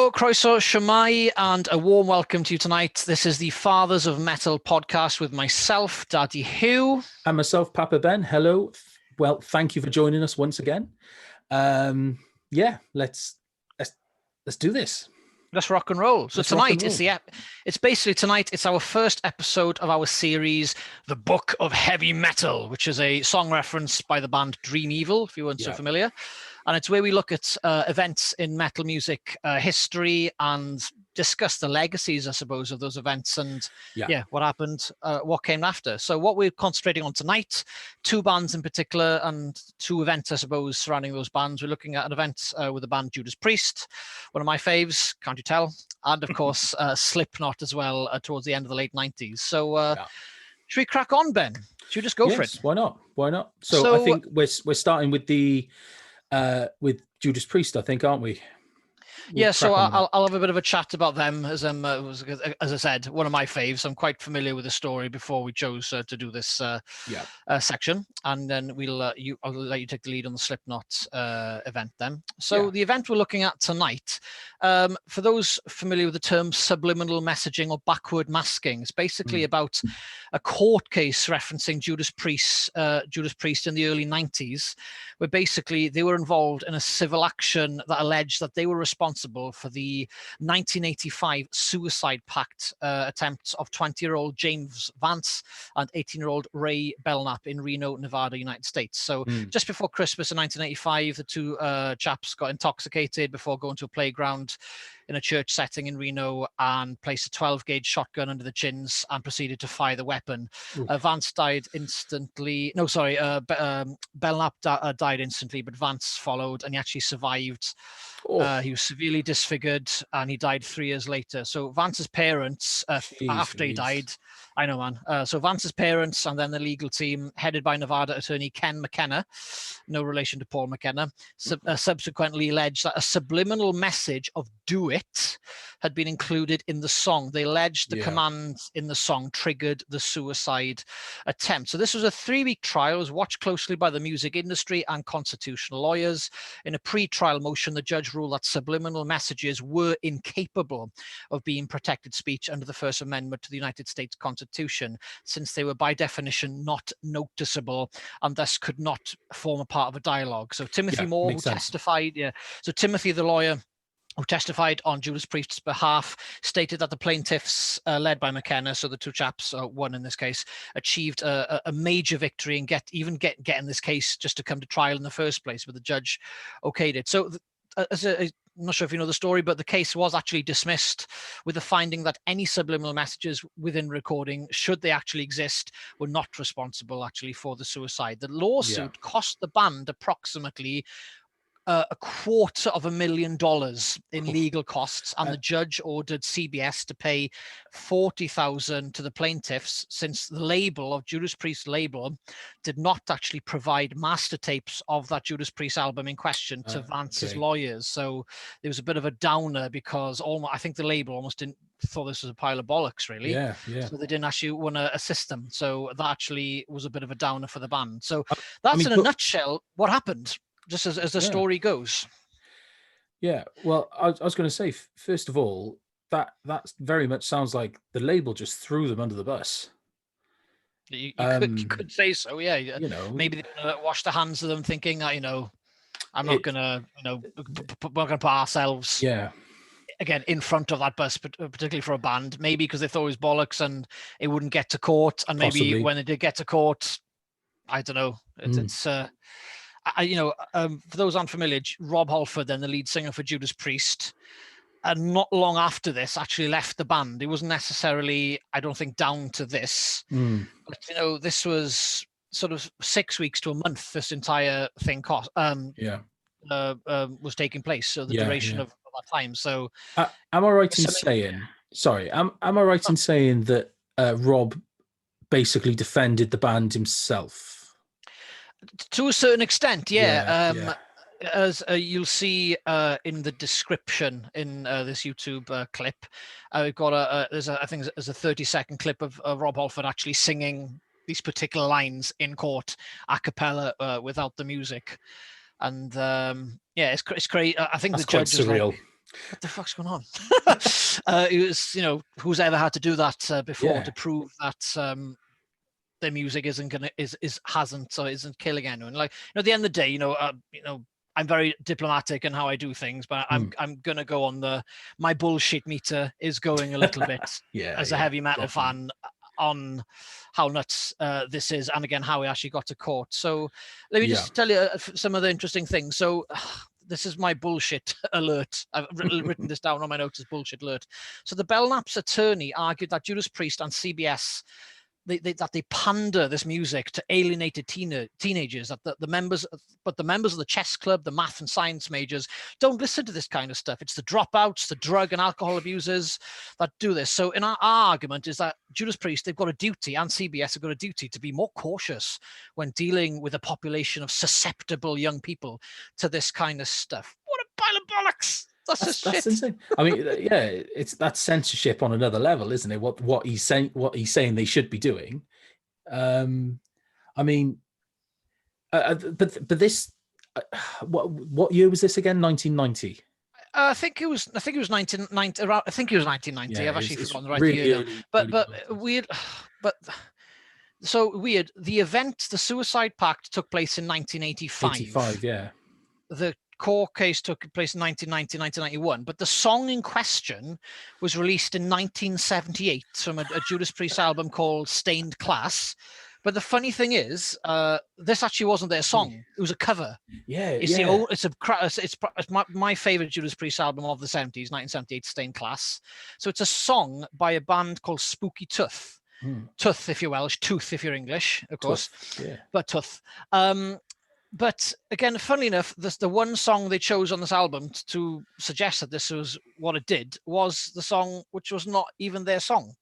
Hello, Croeso, SHWMAE, and a warm welcome to you tonight. This is the Fathers of Metal podcast with myself, Daddy Hugh. And myself, Papa Ben. Hello. Well, thank you for joining us once again. Yeah, let's do this. Let's rock and roll. So Let's tonight rock and roll. it's basically tonight. It's our first episode of our series, The Book of Heavy Metal, which is a song reference by the band Dream Evil, if you weren't so familiar. And it's where we look at events in metal music history and discuss the legacies, I suppose, of those events and what happened, what came after. So what we're concentrating on tonight, two bands in particular and two events, I suppose, surrounding those bands. We're looking at an event with the band Judas Priest, one of my faves, can't you tell? And of course, Slipknot as well, towards the end of the late 90s. So should we crack on, Ben? Should we just go for it? Why not? Why not? So I think we're starting with the with Judas Priest, I think, aren't we? So I'll have a bit of a chat about them as I said, one of my faves. I'm quite familiar with the story before we chose to do this section, and then I'll let you take the lead on the Slipknot event then. So the event we're looking at tonight, for those familiar with the term subliminal messaging or backward masking, it's basically about a court case referencing Judas Priest in the early 90s, where basically they were involved in a civil action that alleged that they were responsible for the 1985 suicide pact attempts of 20-year-old James Vance and 18-year-old Ray Belknap in Reno, Nevada, United States. So just before Christmas in 1985, the two chaps got intoxicated before going to a playground in a church setting in Reno and placed a 12-gauge shotgun under the chins and proceeded to fire the weapon. Vance died instantly. No, sorry, Belknap died instantly, but Vance followed, and he actually survived. He was severely disfigured, and he died 3 years later. So Vance's parents, after he died, I know, man. So Vance's parents and then the legal team, headed by Nevada attorney Ken McKenna, no relation to Paul McKenna, subsequently alleged that a subliminal message of "do it" had been included in the song. They alleged the command in the song triggered the suicide attempt. So this was a 3-week trial. It was watched closely by the music industry and constitutional lawyers. In a pre-trial motion, the judge ruled that subliminal messages were incapable of being protected speech under the First Amendment to the United States Constitution, since they were by definition not noticeable and thus could not form a part of a dialogue. So Timothy Moore, who testified, so Timothy, the lawyer who testified on Judas Priest's behalf, stated that the plaintiffs, led by McKenna, so the two chaps, one in this case, achieved a major victory and getting this case just to come to trial in the first place, but the judge okayed it. So I'm not sure if you know the story, but the case was actually dismissed with the finding that any subliminal messages within recording, should they actually exist, were not responsible actually for the suicide. The lawsuit cost the band approximately $250,000 in legal costs, and the judge ordered CBS to pay $40,000 to the plaintiffs, since the label of Judas Priest label did not actually provide master tapes of that Judas Priest album in question to Vance's lawyers. So there was a bit of a downer, because I think the label almost thought this was a pile of bollocks, really. So they didn't actually want to assist them. So that actually was a bit of a downer for the band. So that's in a nutshell what happened, just as the story goes. Well, I was going to say, first of all, that very much sounds like the label just threw them under the bus. You could say so, maybe they washed their hands of them, thinking, I'm not going to, we're going to put ourselves again in front of that bus, particularly for a band, maybe because they thought it was bollocks and it wouldn't get to court, and maybe when it did get to court, I don't know, it's for those unfamiliar, Rob Halford, then the lead singer for Judas Priest, and not long after this actually left the band. It wasn't necessarily, I don't think, down to this, but this was sort of 6 weeks to a month this entire thing was taking place, so the duration of that time. So am I right in saying am I right in saying that Rob basically defended the band himself? To a certain extent, as you'll see in the description in this YouTube clip, we've got there's a 30-second clip of Rob Halford actually singing these particular lines in court a cappella without the music, and it's great. I think that's the judge quite surreal. what the fuck's going on? It was, who's ever had to do that before to prove that their music isn't killing anyone. Like, at the end of the day, I'm very diplomatic in how I do things, but I'm gonna go on my bullshit meter is going a little bit as a heavy metal fan on how nuts this is, and again how we actually got to court. So let me just tell you some of the interesting things. So this is my bullshit alert. I've written this down on my notes as bullshit alert. So the Belknap's attorney argued that Judas Priest and CBS that they pander this music to alienated teenagers, that the members of the chess club, the math and science majors don't listen to this kind of stuff. It's the dropouts, the drug and alcohol abusers that do this. So in our argument is that Judas Priest, they've got a duty, and CBS have got a duty to be more cautious when dealing with a population of susceptible young people to this kind of stuff. What a pile of bollocks! That's insane. I mean, that's censorship on another level, isn't it? What he's saying they should be doing. I mean, but this, what year was this again? 1990. I think it was 1990. I think it was 1990. Yeah, I've actually forgotten the right really year. early, but weird. But so weird. The event, the Suicide Pact, took place in 1985. 85, yeah. The court case took place in 1990, 1991, but the song in question was released in 1978 from a Judas Priest album called Stained Class. But the funny thing is, this actually wasn't their song; it was a cover. Yeah, it's my favorite Judas Priest album of the 70s, 1978, Stained Class. So it's a song by a band called Spooky Tooth. Tooth if you're Welsh, Tooth if you're English, of course. But Tooth. But again, funnily enough, the one song they chose on this album to suggest that this was what it did was the song which was not even their song.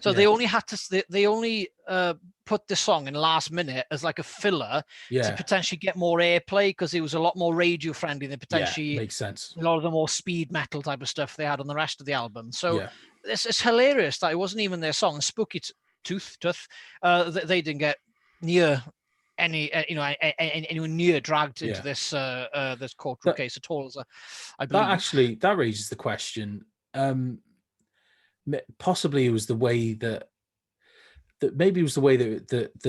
So they only had to put this song in last minute as like a filler to potentially get more airplay, because it was a lot more radio friendly than potentially makes sense. a lot of the more speed metal type of stuff they had on the rest of the album. So it's hilarious that it wasn't even their song. Spooky Tooth, they didn't get near anyone near dragged into this this courtroom case at all. I believe that raises the question. Possibly it was the way that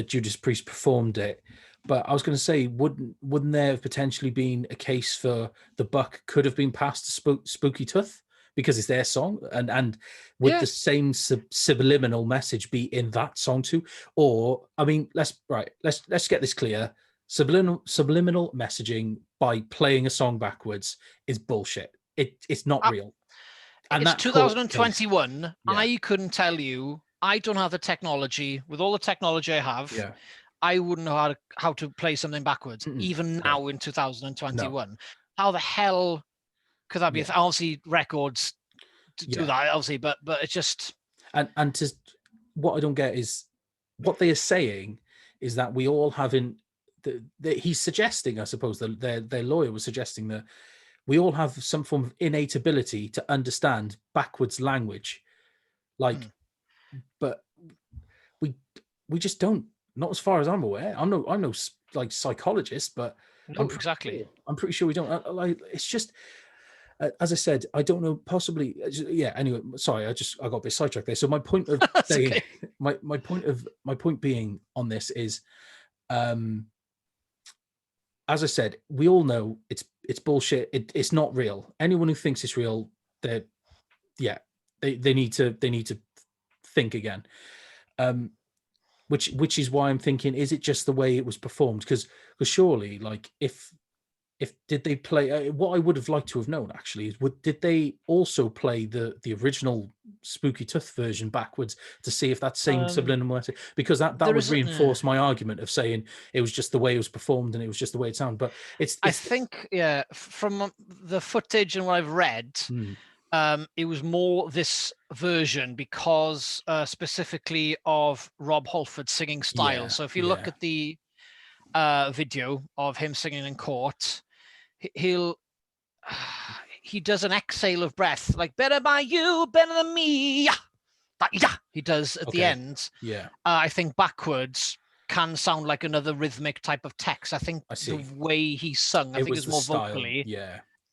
Judas Priest performed it, but I was going to say, wouldn't there have potentially been a case for the buck could have been passed to Spooky Tooth because it's their song, and would the same subliminal message be in that song too? Or, I mean, let's get this clear: subliminal messaging by playing a song backwards is bullshit. It's not real. And it's 2021. I couldn't tell you. I don't have the technology. With all the technology I have, I wouldn't know how to play something backwards, even now in 2021. No. How the hell could that be? Obviously, records do that, obviously, but it's just... And to what I don't get is what they are saying is that we all have he's suggesting, I suppose, their lawyer was suggesting that we all have some form of innate ability to understand backwards language, but we just don't. Not as far as I'm aware. I'm no like psychologist, but no, exactly. I'm pretty sure we don't. Like, it's just, as I said, I don't know. Possibly, Anyway, sorry, I got a bit sidetracked there. So my point of saying, okay. my point being on this is, as I said, we all know it's bullshit. It's not real. Anyone who thinks it's real, they need to think again. Which is why I'm thinking, is it just the way it was performed? Because surely, like, if did they play what I would have liked to have known actually is did they also play the original Spooky Tooth version backwards to see if that same subliminal message, because that would reinforce my argument of saying it was just the way it was performed and it was just the way it sounded. But I think from the footage and what I've read, it was more this version because specifically of Rob Halford's singing style. So if you look at the video of him singing in court, he does an exhale of breath, like better by you, better than me. He does at the end. I think backwards can sound like another rhythmic type of text. I think the way he sung, I think it was more style. vocally.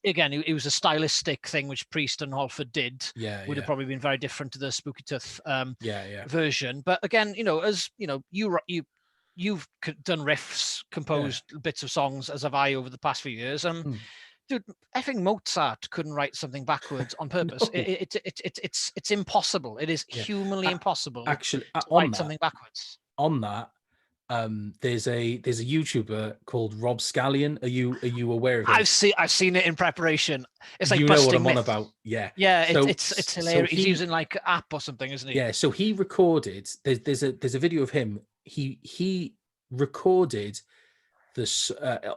again, it was a stylistic thing which Priest and Halford did. Would have probably been very different to the Spooky Tooth version. But again, as you've done riffs, composed bits of songs, as have I over the past few years. Dude, I think Mozart couldn't write something backwards on purpose. No. It's impossible. It is humanly impossible to write something backwards. On that, there's a YouTuber called Rob Scallion. Are you aware of him? I've seen it in preparation. It's like know what I'm myth. On about. Yeah. So, it's hilarious. He's using like app or something, isn't he? Yeah. So he recorded. There's a video of him. He recorded this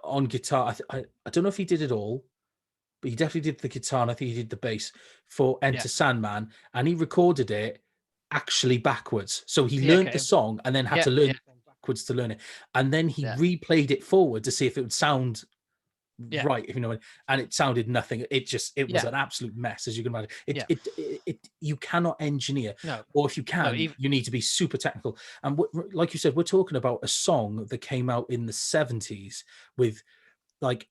on guitar. I don't know if he did it all, but he definitely did the guitar, and I think he did the bass for Enter Sandman, and he recorded it actually backwards. So he learned the song and then had to learn backwards to learn it, and then he replayed it forward to see if it would sound right, if you know, and it sounded nothing. It was an absolute mess, as you can imagine. It you cannot engineer, or if you can, you need to be super technical. And like you said, we're talking about a song that came out in the 70s with like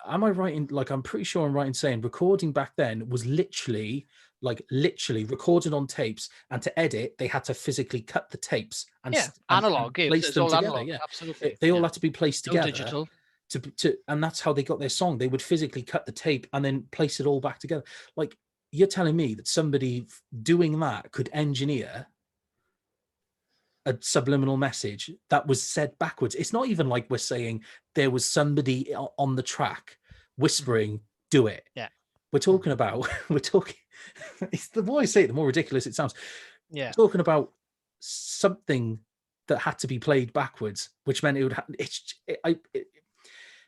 am I right in, like, I'm pretty sure I'm right in saying recording back then was literally recorded on tapes, and to edit they had to physically cut the tapes and analog, and place them all together. Analog, absolutely. They all had to be placed together. Digital. And that's how they got their song. They would physically cut the tape and then place it all back together. Like, you're telling me that somebody doing that could engineer a subliminal message that was said backwards? It's not even like we're saying there was somebody on the track whispering, do it. We're talking it's the more I say it, the more ridiculous it sounds. We're talking about something that had to be played backwards, which meant it would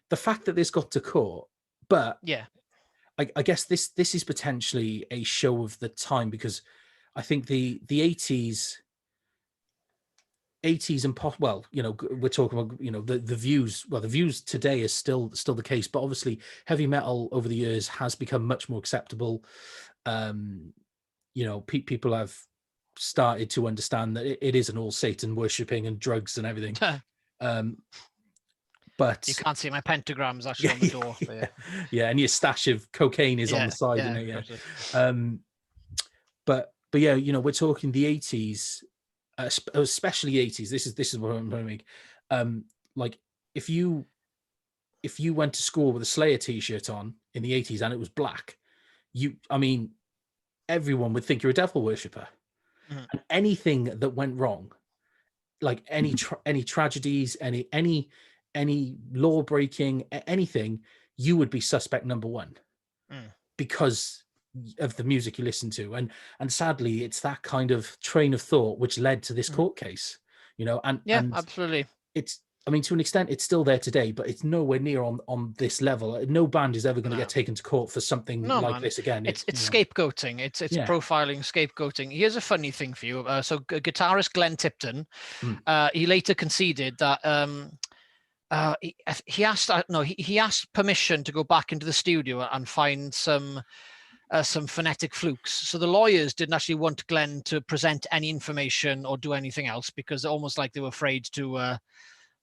the fact that this got to court, but I guess this is potentially a show of the time, because I think the 80s and pop, well, we're talking about, the views today is still the case, but obviously heavy metal over the years has become much more acceptable. People have started to understand that it isn't all Satan worshipping and drugs and everything. But you can't see my pentagrams actually on the door. And your stash of cocaine is on the side, But we're talking the 80s, especially 80s. This is what I'm going to make. Like, if you went to school with a Slayer t-shirt on in the 80s and it was black, everyone would think you're a devil worshipper. And anything that went wrong, like any tragedies, any law breaking, anything, you would be suspect number one because of the music you listen to. And sadly, it's that kind of train of thought which led to this court case, and absolutely. It's, to an extent, it's still there today, but it's nowhere near on this level. No band is ever going to get taken to court for something this again. It's scapegoating. It's profiling, scapegoating. Here's a funny thing for you. So guitarist Glenn Tipton, he later conceded that he asked permission to go back into the studio and find some phonetic flukes. So the lawyers didn't actually want Glenn to present any information or do anything else, because almost like they were afraid to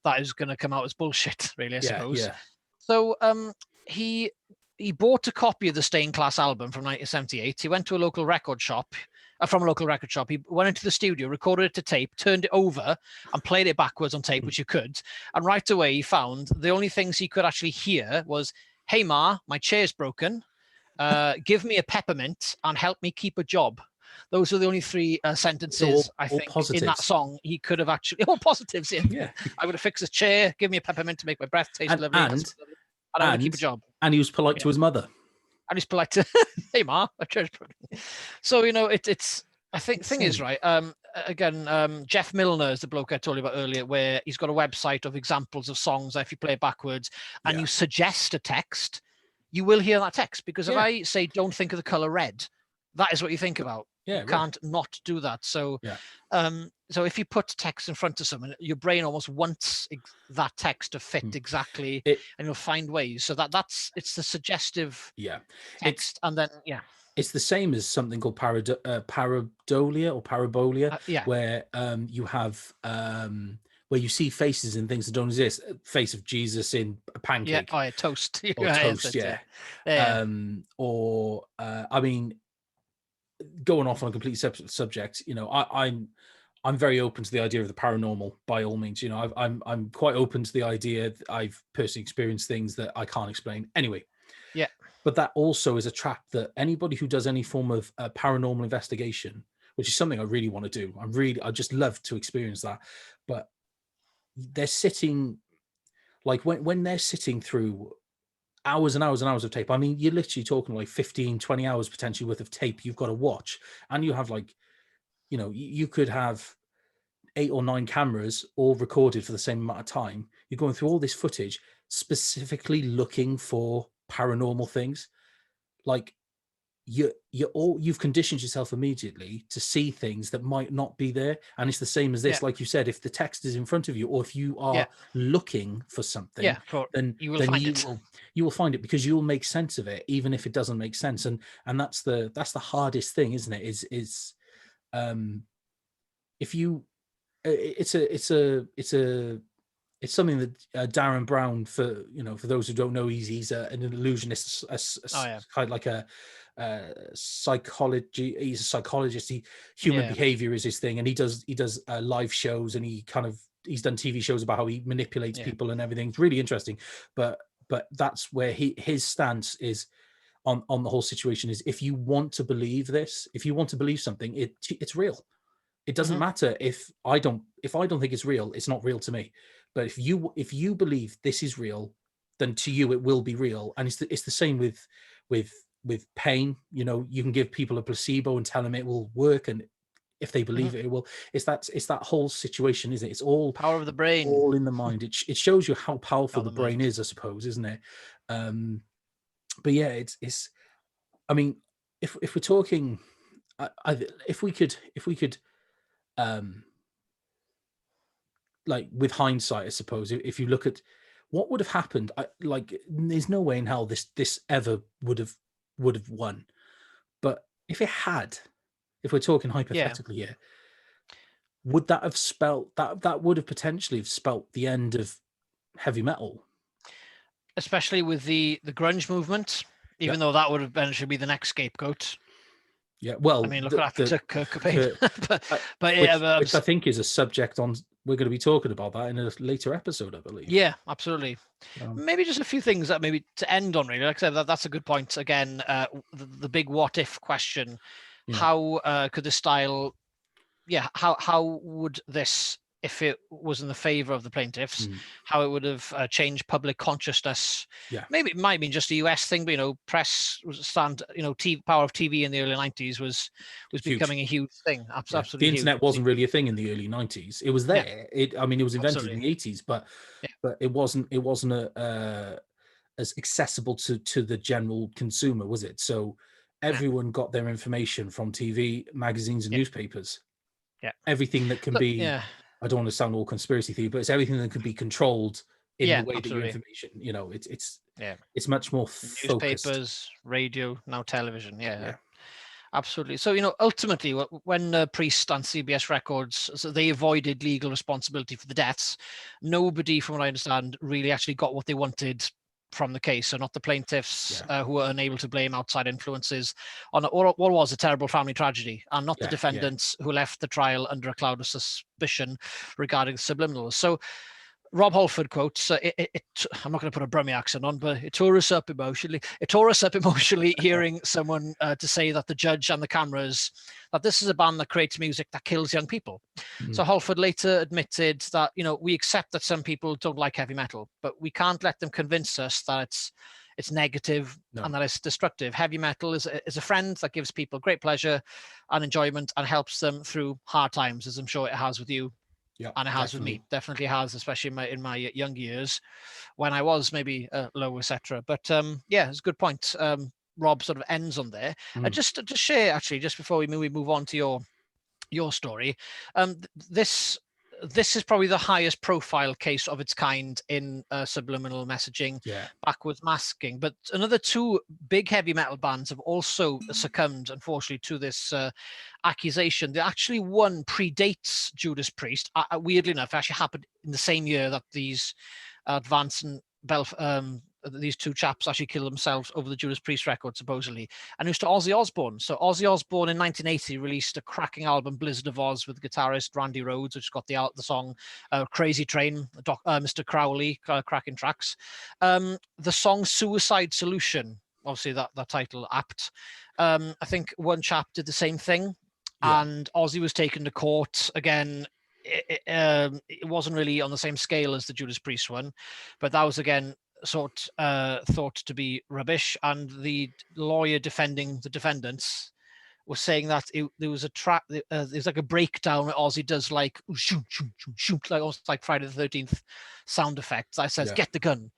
that is going to come out as bullshit, really, I suppose. So he bought a copy of the Stained Class album from 1978. He went to a local record shop. From a local record shop, he went into the studio, recorded it to tape, turned it over, and played it backwards on tape, which you could. And right away, he found the only things he could actually hear was, "Hey Ma, my chair's broken. Give me a peppermint and help me keep a job." Those are the only three sentences I think positives in that song he could have actually all positives in. I would have fixed a chair, give me a peppermint to make my breath taste lovely, and I would keep a job. And he was polite to his mother. And he's polite to, "Hey Ma, my chair's broken." So it's. I think thing is right. Again, Jeff Milner is the bloke I told you about earlier, where he's got a website of examples of songs that if you play it backwards and you suggest a text, you will hear that text. Because if I say, "Don't think of the color red," that is what you think about. You can't not do that. So, so if you put text in front of someone, your brain almost wants that text to fit exactly, and you'll find ways. So it's the suggestive text, and then it's the same as something called pareidolia or parabolia, where you have where you see faces in things that don't exist. Face of Jesus in pancake. Oh, yeah, toast. Or toast, yeah. Or I mean, going off on a completely separate subject, you know, I'm very open to the idea of the paranormal, by all means. You know, I'm quite open to the idea that I've personally experienced things that I can't explain. Anyway, yeah. But that also is a trap that anybody who does any form of paranormal investigation, which is something I really want to do, I just love to experience that. But they're sitting, like when they're sitting through hours and hours and hours of tape. I mean, you're literally talking like 15, 20 hours potentially worth of tape you've got to watch. And you have like, you know, you could have 8 or 9 cameras all recorded for the same amount of time. You're going through all this footage specifically looking for paranormal things. Like you've conditioned yourself immediately to see things that might not be there. And it's the same as this, like you said, if the text is in front of you, or if you are looking for something, then you will find it, because you'll make sense of it, even if it doesn't make sense. And that's the hardest thing, isn't it? Is if you it's something that Darren Brown, for those who don't know, he's an illusionist, kind of like a psychology. He's a psychologist. Human behavior is his thing, and he does live shows, and he's done TV shows about how he manipulates people and everything. It's really interesting. But that's where his stance is on the whole situation is, if you want to believe this, if you want to believe something, it's real. It doesn't matter if I don't think it's real, it's not real to me. But if you believe this is real, then to you it will be real. And it's the same with pain. You know, you can give people a placebo and tell them it will work, and if they believe it will. It's that whole situation, isn't it? It's all power of the brain, all in the mind. It shows you how powerful the brain is, I suppose, isn't it? But yeah, it's. I mean, if we're talking, if we could. Like with hindsight, I suppose, if you look at what would have happened, there's no way in hell this ever would have won. But if it had, if we're talking hypothetically here, would that have spelt that would have potentially spelt the end of heavy metal, especially with the grunge movement, even though that would eventually be the next scapegoat. Yeah, well, I mean, look what happened to Kurt Cobain. which I think is a subject we're going to be talking about that in a later episode, I believe. Yeah, absolutely. Maybe just a few things that maybe to end on, really. Like I said, that's a good point. Again, the big what if question: how could the style? Yeah, how would this, if it was in the favor of the plaintiffs, how it would have changed public consciousness? Maybe it might mean just a US thing, but press stand, power of TV in the early 90s was becoming a huge thing. Absolutely, the internet wasn't really a thing in the early 90s. It was there. It was invented in the 80s, but it wasn't as accessible to the general consumer, was it? So everyone got their information from TV, magazines, and newspapers. Everything that can be, I don't want to sound all conspiracy theory, but it's everything that can be controlled in the way that your information, it's much more focused. Newspapers, radio, now television. Absolutely. So, ultimately, when Priest and CBS Records, so they avoided legal responsibility for the deaths, nobody, from what I understand, really actually got what they wanted from the case. So not the plaintiffs who were unable to blame outside influences on what was a terrible family tragedy, and not the defendants who left the trial under a cloud of suspicion regarding subliminals. So Rob Halford quotes, I'm not going to put a Brummie accent on, but it tore us up emotionally. It tore us up emotionally hearing someone to say that the judge and the cameras, that this is a band that creates music that kills young people. So Halford later admitted that, we accept that some people don't like heavy metal, but we can't let them convince us that it's negative and that it's destructive. Heavy metal is a friend that gives people great pleasure and enjoyment and helps them through hard times, as I'm sure it has with you. Yeah, and it has with me. Definitely has, especially in my younger years when I was maybe low, etc. But it's a good point. Rob sort of ends on there. Just to share, actually, just before we move on to your story, this is probably the highest profile case of its kind in subliminal messaging, backwards masking. But another 2 big heavy metal bands have also succumbed, unfortunately, to this accusation. Actually, one predates Judas Priest. Weirdly enough, it actually happened in the same year that these Vance and these two chaps actually killed themselves over the Judas Priest record, supposedly. And it was to Ozzy Osbourne. So Ozzy Osbourne in 1980 released a cracking album, Blizzard of Oz, with guitarist Randy Rhoads, which got the song Crazy Train, Mr. Crowley, cracking tracks. The song Suicide Solution, obviously that title apt. I think one chap did the same thing. Yeah. And Ozzy was taken to court again. It wasn't really on the same scale as the Judas Priest one, but that was again thought to be rubbish. And the lawyer defending the defendants was saying that there was a track, there's like a breakdown where Ozzy does like shoot, shoot, shoot, shoot, like almost like Friday the 13th sound effects. That says, get the gun,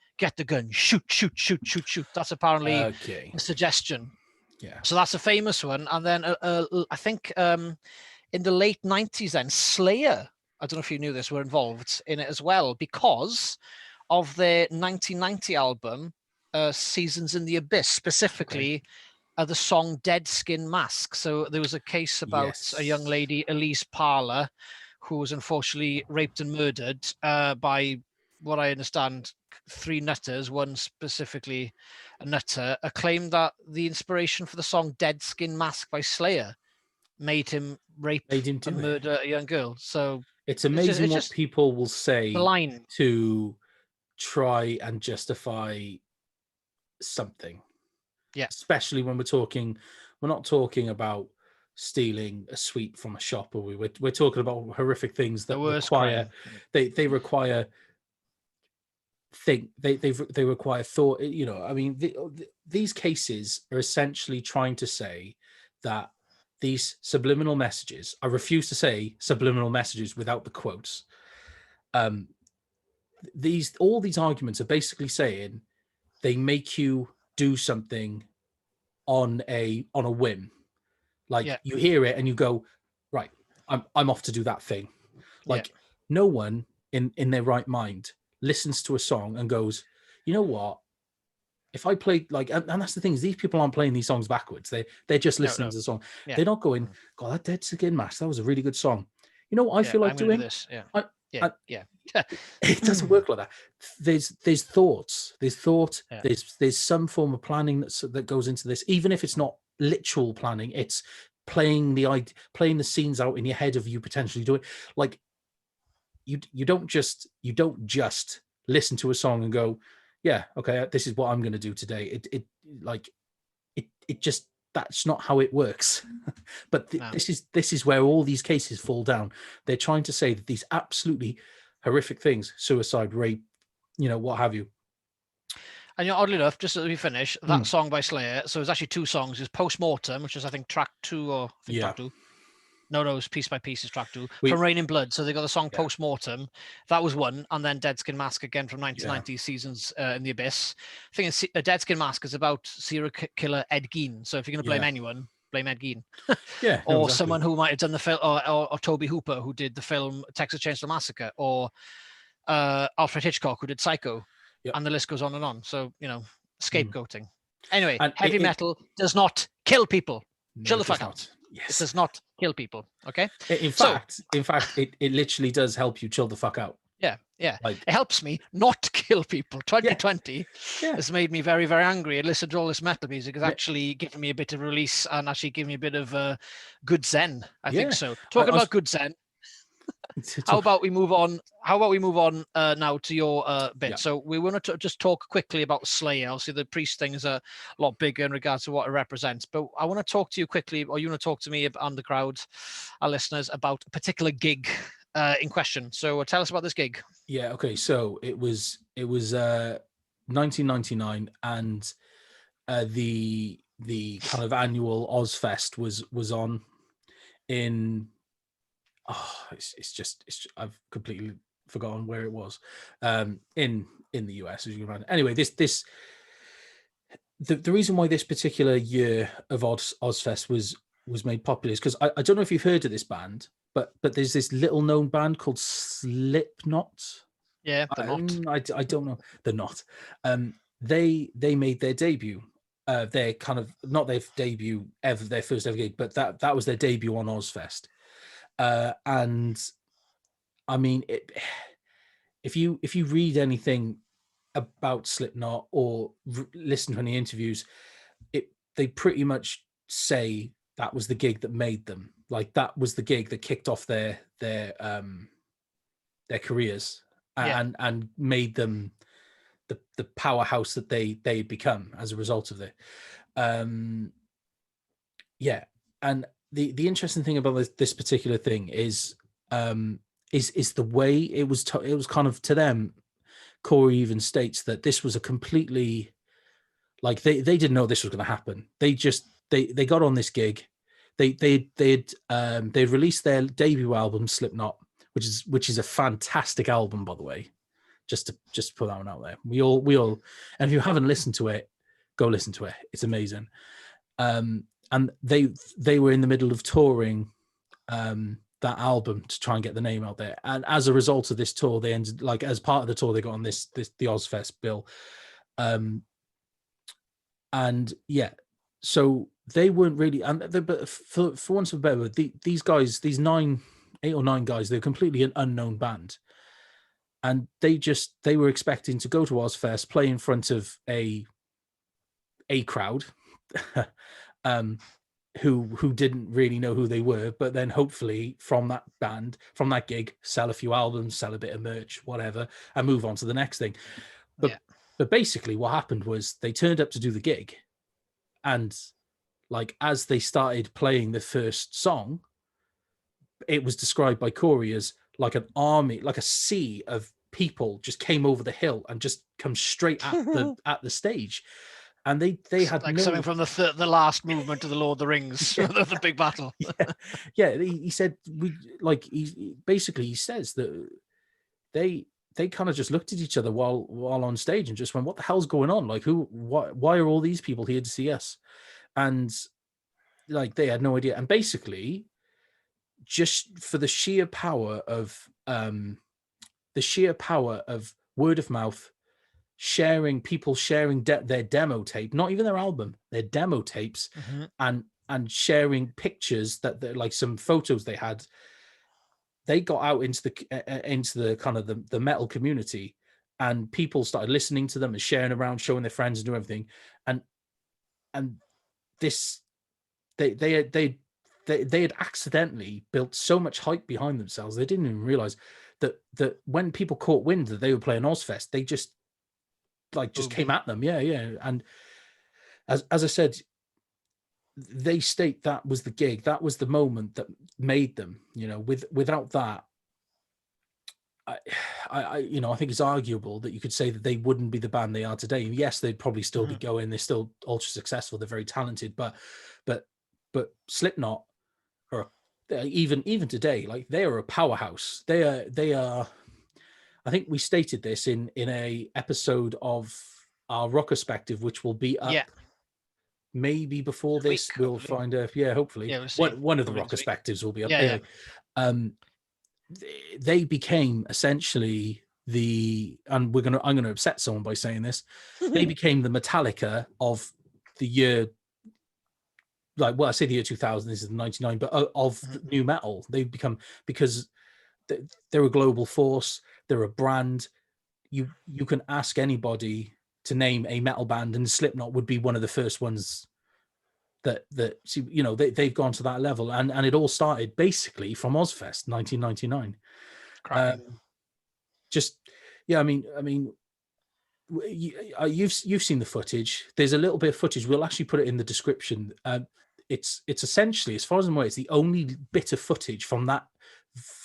shoot, shoot, shoot, shoot, shoot. That's apparently a suggestion. Yeah. So that's a famous one. And then I think in the late 90s then, Slayer, I don't know if you knew this, were involved in it as well, because of their 1990 album, Seasons in the Abyss, specifically the song Dead Skin Mask. So there was a case about a young lady, Elise Parler, who was unfortunately raped and murdered by, what I understand, 3 nutters, one specifically a nutter, claimed that the inspiration for the song Dead Skin Mask by Slayer made him rape and murder a young girl. So it's amazing what people will say to try and justify something. Yeah. Especially when we're not talking about stealing a sweet from a shop, or we're talking about horrific things that require they require they require thought. You know, I mean, these cases are essentially trying to say that these subliminal messages, I refuse to say subliminal messages without the quotes. All these arguments are basically saying they make you do something on a whim. Like you hear it and you go, right, I'm off to do that thing. Like no one in their right mind listens to a song and goes, you know what? If I played like, and that's the thing, is these people aren't playing these songs backwards. They're just listening to the song. Yeah. They're not going, God, that Dead Skin Mask, that was a really good song. You know what I feel like doing? This. It doesn't work like that. There's thoughts. There's thought. Yeah. There's some form of planning that goes into this, even if it's not literal planning. It's playing the scenes out in your head of you potentially doing. Like you don't just listen to a song and go, yeah, okay, this is what I'm going to do today. It just, that's not how it works. But this is where all these cases fall down. They're trying to say that these absolutely horrific things, suicide, rape, you know, what have you. And you know, oddly enough, just as we finish, that song by Slayer, so it's actually 2 songs. It's Postmortem, which is I think track 2 or track 2. No, it's Piece by Piece is track 2. From Rain in Blood. So they got the song Postmortem. That was one. And then Dead Skin Mask again from 1990 Seasons in the Abyss. I think Dead Skin Mask is about serial killer Ed Gein. So if you're going to blame anyone, blame Ed Gein. Or someone who might have done the film, or Toby Hooper, who did the film Texas Chainsaw Massacre, or Alfred Hitchcock, who did Psycho. And the list goes on and on. So, you know, scapegoating. Anyway, and heavy metal does not kill people. Chill the fuck out. Yes. It does not kill people. Okay. In fact, it literally does help you chill the fuck out. Yeah. Like, it helps me not kill people. 2020 has made me very, very angry. And listening to all this metal music has actually given me a bit of release and actually given me a bit of good zen. I think so. Talking about good zen. How about we move on? Now to your bit? So we want to just talk quickly about Slayer. Obviously, the Priest thing is a lot bigger in regards to what it represents. But I want to talk to you quickly, or you want to talk to me and the crowd, our listeners, about a particular gig in question. So tell us about this gig. Yeah. Okay. So it was 1999, and the kind of annual Ozzfest was on in. I've completely forgotten where it was, in the US, as you can imagine. Anyway, the reason why this particular year of Ozzfest was made popular is because I don't know if you've heard of this band, but there's this little known band called Slipknot. Yeah, they're not. I don't know. They're not. They made their debut. Their kind of not their debut ever, their first ever gig, but that was their debut on Ozzfest. And I mean, if you read anything about Slipknot or listen to any interviews, they pretty much say that was the gig that made them. Like that was the gig that kicked off their careers and made them the powerhouse that they become as a result of it. Yeah, and the interesting thing about this particular thing is the way it was kind of, to them, Corey even states that this was a completely, like, they didn't know this was going to happen. They got on this gig. They'd released their debut album Slipknot, which is a fantastic album, by the way. Just to put that one out there. We all, and if you haven't listened to it, go listen to it. It's amazing. And they were in the middle of touring that album to try and get the name out there. And as a result of this tour, they ended, like, as part of the tour, they got on the Ozzfest bill. And yeah, so they weren't really, but for once of a better word, these guys, these 8 or 9 guys, they're completely an unknown band. And they were expecting to go to Ozzfest, play in front of a crowd who didn't really know who they were, but then hopefully from that gig, sell a few albums, sell a bit of merch, whatever, and move on to the next thing. But basically what happened was they turned up to do the gig, and like as they started playing the first song, it was described by Corey as like an army, like a sea of people just came over the hill and just come straight at the stage. And they had like something from the last movement of the Lord of the Rings, the big battle. Yeah. He said he says that they kind of just looked at each other while on stage and just went, "What the hell's going on? Like, why are all these people here to see us?" And like they had no idea. And basically, just for the sheer power of word of mouth, sharing their demo tape, not even their album, their demo tapes, and sharing pictures that they're like some photos they had. They got out into the kind of the metal community, and people started listening to them and sharing around, showing their friends and doing everything. And this, they had accidentally built so much hype behind themselves. They didn't even realize that when people caught wind that they were playing Ozzfest, they just came at them. Yeah. And as I said, they state that was the gig, that was the moment that made them. Without that, I think it's arguable that you could say that they wouldn't be the band they are today. And yes, they'd probably still be going. They're still ultra successful. They're very talented, but Slipknot, or even today, like, they are a powerhouse. They are. I think we stated this in a episode of our Rockerspective, which will be up maybe before this. We'll find out. Yeah, hopefully. One of the Rockerspectives will be up. Anyway, they became essentially and I'm gonna upset someone by saying this. They became the Metallica of the year. Like, well, I say the year 2000. This is 99, but of new metal, they've become, because they're a global force. They're a brand. You can ask anybody to name a metal band, and Slipknot would be one of the first ones that they've gone to that level. And it all started basically from Ozzfest 1999. You've seen the footage. There's a little bit of footage. We'll actually put it in the description. It's essentially, as far as I'm aware, it's the only bit of footage from that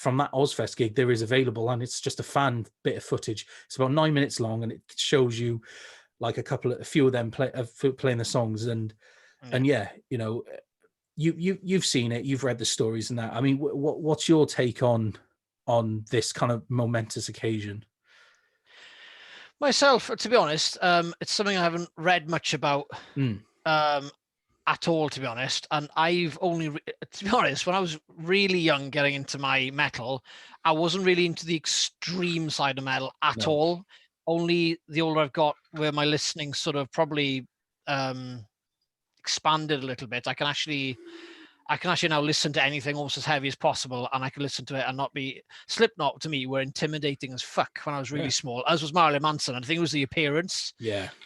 Ozzfest gig there is available, and it's just a fan bit of footage. It's about 9 minutes long, and it shows you like a few of them playing the songs, and you've seen it, you've read the stories and that. I mean, what's your take on this kind of momentous occasion? Myself, to be honest, it's something I haven't read much about at all, to be honest. And I've only, to be honest, when I was really young getting into my metal, I wasn't really into the extreme side of metal at all. Only the older I've got, where my listening sort of probably expanded a little bit, I can actually I can actually now listen to anything almost as heavy as possible, and I can listen to it and not be. Slipknot to me were intimidating as fuck when I was really small, as was Marilyn Manson. I think it was the appearance,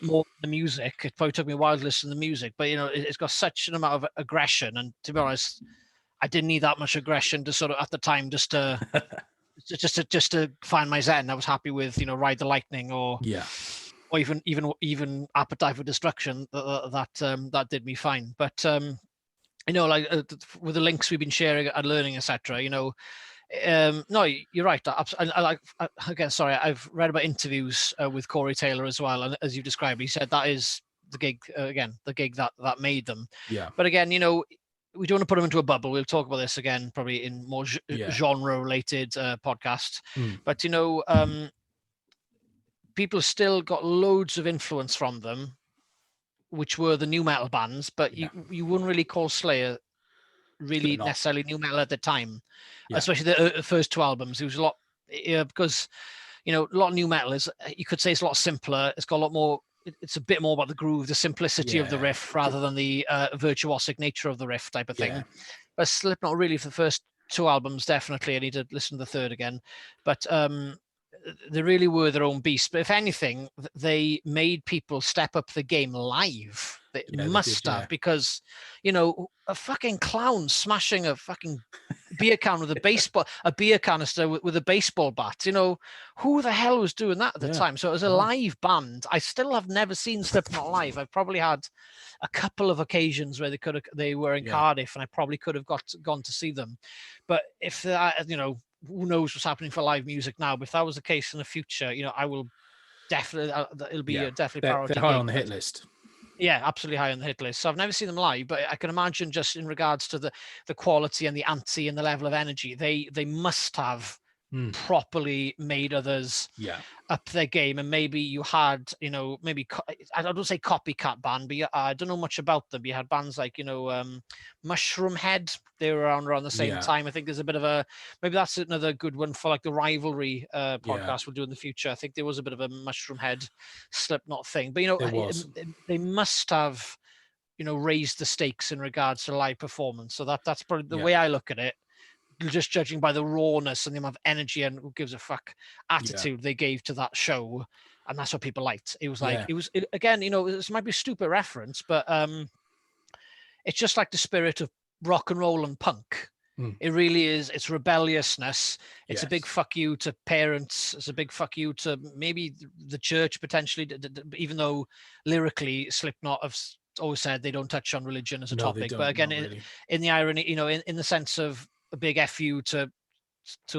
more than the music. It probably took me a while to listen to the music, but it's got such an amount of aggression, and to be honest, I didn't need that much aggression to sort of at the time just to find my zen. I was happy with Ride the Lightning or even Appetite for Destruction. That did me fine, but. Like with the links we've been sharing and learning, etc. No, you're right. Again, sorry, I've read about interviews with Corey Taylor as well, and as you described, he said that is the gig the gig that made them. Yeah. But again, we don't want to put them into a bubble. We'll talk about this again probably in more genre-related podcasts. But people still got loads of influence from them, which were the new metal bands, but you wouldn't really call Slayer really necessarily new metal at the time, especially the first 2 albums. It was a lot because a lot of new metal is, you could say, it's a lot simpler. It's got a lot more. It's a bit more about the groove, the simplicity of the riff, rather than the virtuosic nature of the riff type of thing. But Slipknot really, for the first 2 albums, definitely. I need to listen to the third again, but they really were their own beast. But if anything, they made people step up the game live. They must have, because a fucking clown smashing a fucking beer can with a beer canister with a baseball bat. Who the hell was doing that at the time? So as a live band, I still have never seen Slipknot live. I've probably had a couple of occasions where they were in Cardiff, and I probably could have gone to see them. But if who knows what's happening for live music now? But if that was the case in the future, I will definitely. It'll be definitely priority. They're high on the hit list. Yeah, absolutely high on the hit list. So I've never seen them live, but I can imagine just in regards to the quality and the ante and the level of energy, they must have properly made others up their game. And maybe you had, maybe I don't say copycat band, but I don't know much about them. You had bands like, Mushroom Head. They were around the same time. I think there's a bit of maybe that's another good one for like the rivalry podcast we'll do in the future. I think there was a bit of a Mushroom Head Slipknot thing, but they must have, raised the stakes in regards to live performance. So that's probably the way I look at it. Just judging by the rawness and the amount of energy and who gives a fuck attitude they gave to that show, and that's what people liked. It was like again, this might be a stupid reference, but it's just like the spirit of rock and roll and punk. It really is. It's rebelliousness. It's a big fuck you to parents. It's a big fuck you to maybe the church potentially, even though lyrically Slipknot have always said they don't touch on religion as a topic. But again, in the irony, in the sense of a big FU to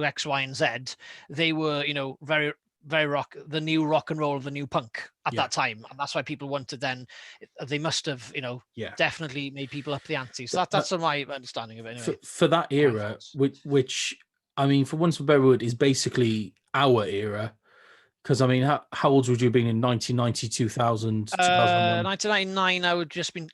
X, Y, and Z, they were, very, very the new rock and roll of the new punk at that time. And that's why people wanted then, they must have, definitely made people up the ante. So that's my understanding of it anyway. For that era, which I mean, for Once for Berrywood is basically our era. Because, I mean, how old would you have been in 1990, 2000, 2001? 1999, I would just been,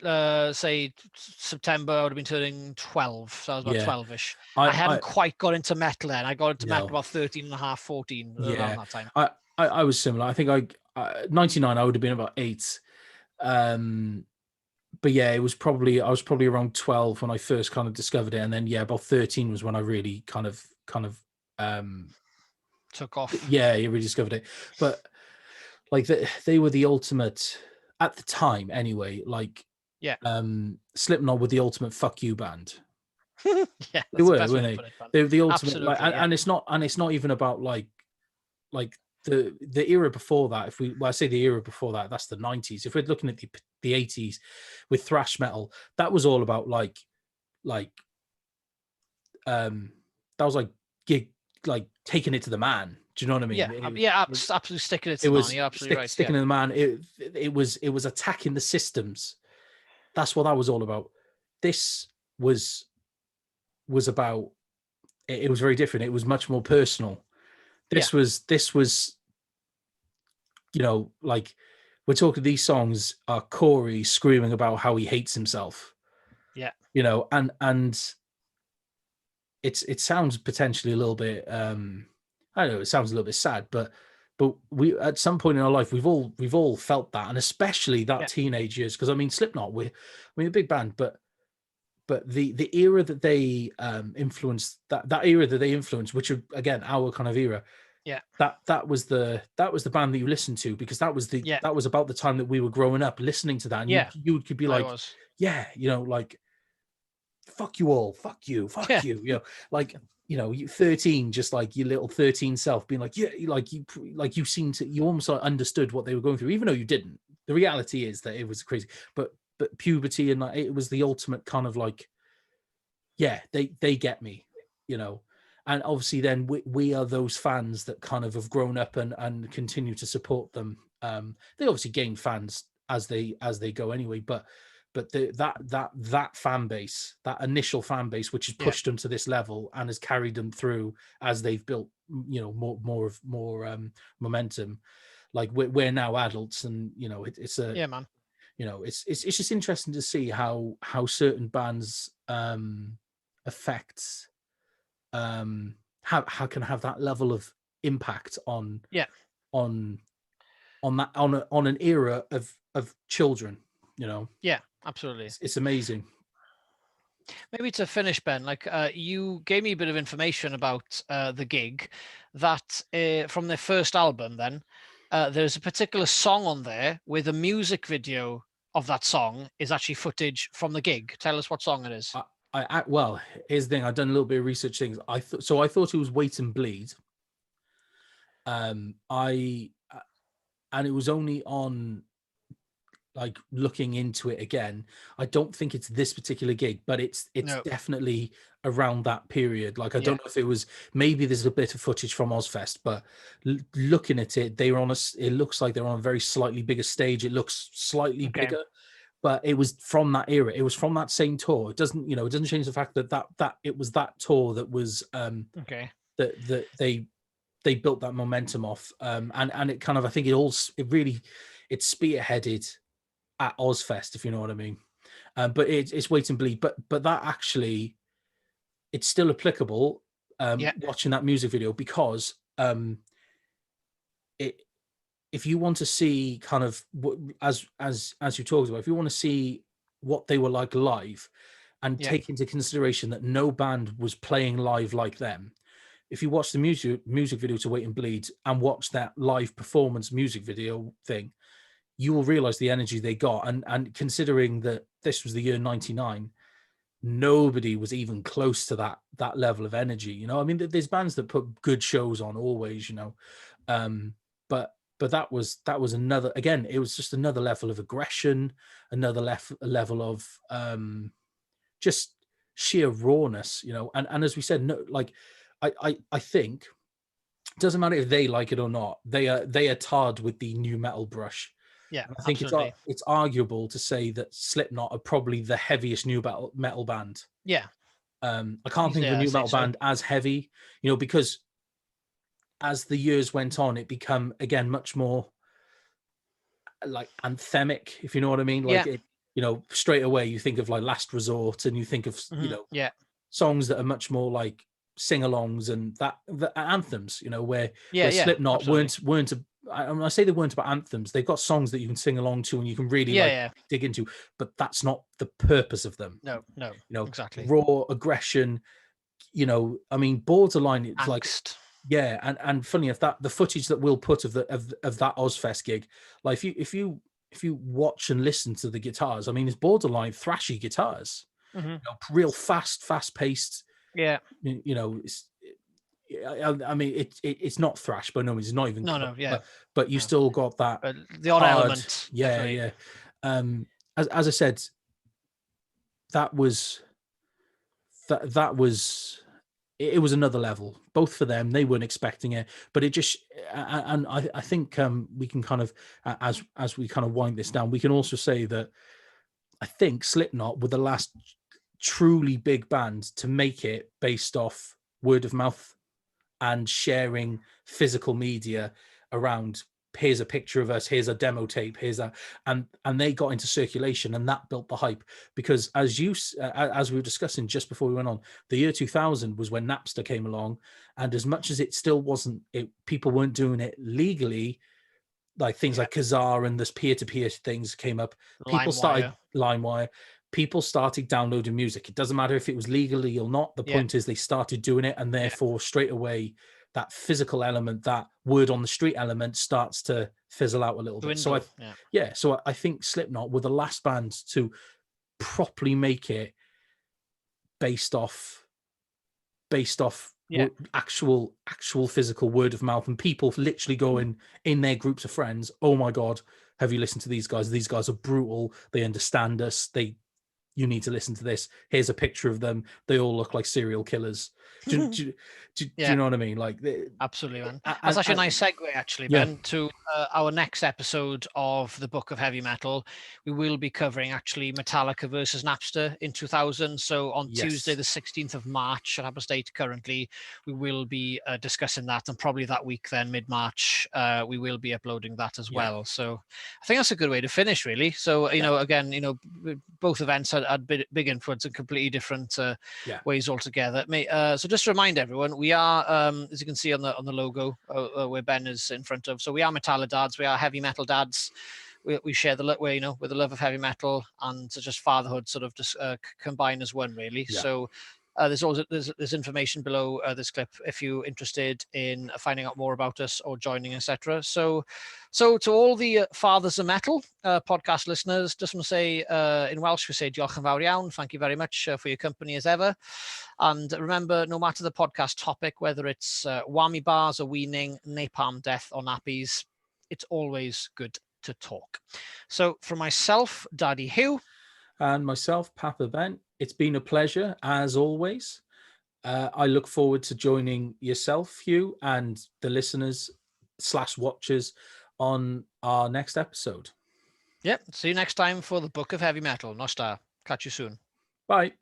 say, September, I would have been turning 12. So I was about 12-ish. I hadn't quite got into metal then. I got into metal about 13 and a half, 14 around that time. I was similar. I think 99, I would have been about 8. But yeah, I was probably around 12 when I first kind of discovered it. And then, about 13 was when I really kind of took off. Yeah, you rediscovered it. But like they were the ultimate at the time anyway. Like Slipknot were the ultimate fuck you band. They were, weren't they? They were the ultimate. Like, and it's not even about like the era before that. I say the era before that, that's the 90s. If we're looking at the 80s with thrash metal, that was all about that was like gig, like taking it to the man. Do you know what I mean? Absolutely sticking it to the man. You're absolutely right. Sticking to the man. It was attacking the systems. That's what that was all about. This was about. It was very different. It was much more personal. This was, like we're talking. These songs are Corey screaming about how he hates himself. Yeah. And it sounds potentially a little bit I don't know, it sounds a little bit sad, but we at some point in our life we've all felt that, and especially that teenage years, because I mean Slipknot, we're a big band, but but the era that they influenced, that era that they influenced, which are again our kind of era, that was the band that you listened to, because that was that was about the time that we were growing up listening to that, and you could be like, like, fuck you all, fuck you, like, 13, just like your little 13 self being like, you seemed to, you almost understood what they were going through, even though you didn't. The reality is that it was crazy, but puberty, and like, it was the ultimate kind of like, they get me, and obviously then we are those fans that kind of have grown up and continue to support them. They obviously gain fans as they go anyway, but that fan base, that initial fan base, which has pushed them to this level and has carried them through as they've built, more momentum. Like, we're now adults, and it's a man. It's just interesting to see how certain bands affect how can have that level of impact on an era of children. Absolutely. It's amazing. Maybe to finish, Ben, like, you gave me a bit of information about the gig, that from their first album, then there's a particular song on there where the music video of that song is actually footage from the gig. Tell us what song it is. Well, here's the thing. I've done a little bit of research things. I thought it was Wait and Bleed. And it was only on, like, looking into it again, I don't think it's this particular gig, but it's definitely around that period. Like, I don't know if it was, maybe there's a bit of footage from Ozzfest, but looking at it, they were on it looks like they're on a very slightly bigger stage. It looks slightly bigger, but it was from that era. It was from that same tour. It doesn't, it doesn't change the fact that it was that tour that was that they built that momentum off. And it kind of, I think it spearheaded at Ozzfest, if you know what I mean. But it's Wait and Bleed, but that actually, it's still applicable watching that music video, because if you want to see kind of, as you talked about, if you want to see what they were like live, and take into consideration that no band was playing live like them, if you watch the music video to Wait and Bleed and watch that live performance music video thing, you will realize the energy they got. And considering that this was the year 99, nobody was even close to that level of energy. I mean, there's bands that put good shows on always, but that was another, again, it was just another level of aggression, another level of just sheer rawness, and as we said, no, like, I think it doesn't matter if they like it or not, they are tarred with the new metal brush. I think it's arguable to say that Slipknot are probably the heaviest new metal band. I can't think of a new metal band as heavy, because as the years went on, it become, again, much more like anthemic, if you know what I mean. Like, straight away you think of like Last Resort, and you think of songs that are much more like sing-alongs and the anthems, where Slipknot weren't I say they weren't about anthems. They've got songs that you can sing along to and you can really dig into, but that's not the purpose of them. No, exactly. Raw aggression, I mean, borderline, it's angst. Like, and funny enough, that the footage that we'll put of that Ozzfest gig, like, if you watch and listen to the guitars, I mean, it's borderline thrashy guitars, real fast paced. It's, I mean, it's not thrash, but no, it's not even. But you still got that the odd element. As I said, that was it was another level, both for them. They weren't expecting it, but it just, and I think we can kind of, as we kind of wind this down, we can also say that I think Slipknot were the last truly big band to make it based off word of mouth and sharing physical media around. Here's a picture of us, here's a demo tape, here's that, and they got into circulation, and that built the hype. Because as we were discussing just before we went on, the year 2000 was when Napster came along, and as much as it still wasn't, people weren't doing it legally, like things like Kazaa and this peer-to-peer things came up. People started LimeWire. people started downloading music. It doesn't matter if it was legally or not. The point is they started doing it, and therefore straight away that physical element, that word on the street element, starts to fizzle out a little bit. So I think Slipknot were the last band to properly make it based off actual physical word of mouth, and people literally going in their groups of friends, oh my god, have you listened to these guys? These guys are brutal. They understand us. You need to listen to this. Here's a picture of them. They all look like serial killers. Do you know what I mean? Like, absolutely, man. That's actually a nice segue, actually, Ben, to our next episode of the Book of Heavy Metal. We will be covering actually Metallica versus Napster in 2000. So on Tuesday, the 16th of March at Apple State currently, we will be discussing that, and probably that week then, mid-March, we will be uploading that as well. So I think that's a good way to finish, really. So, again, both events had big influence in completely different ways altogether. So just to remind everyone, we are, as you can see on the logo where Ben is in front of, so we are Metalidads, we are heavy metal dads. We share the with the love of heavy metal and just fatherhood sort of just combine as one, really. So there's information below this clip if you're interested in finding out more about us or joining, etc. So to all the fathers of metal podcast listeners, just want to say in Welsh, we say diolch yn fawr iawn. Thank you very much for your company as ever. And remember, no matter the podcast topic, whether it's whammy bars or weaning, napalm death or nappies, it's always good to talk. So from myself, Daddy Hugh, and myself, Papa Ben, it's been a pleasure as always. I look forward to joining yourself, Hugh, and the listeners / watchers on our next episode. Yep. See you next time for the Book of Heavy Metal. Nostar. Catch you soon. Bye.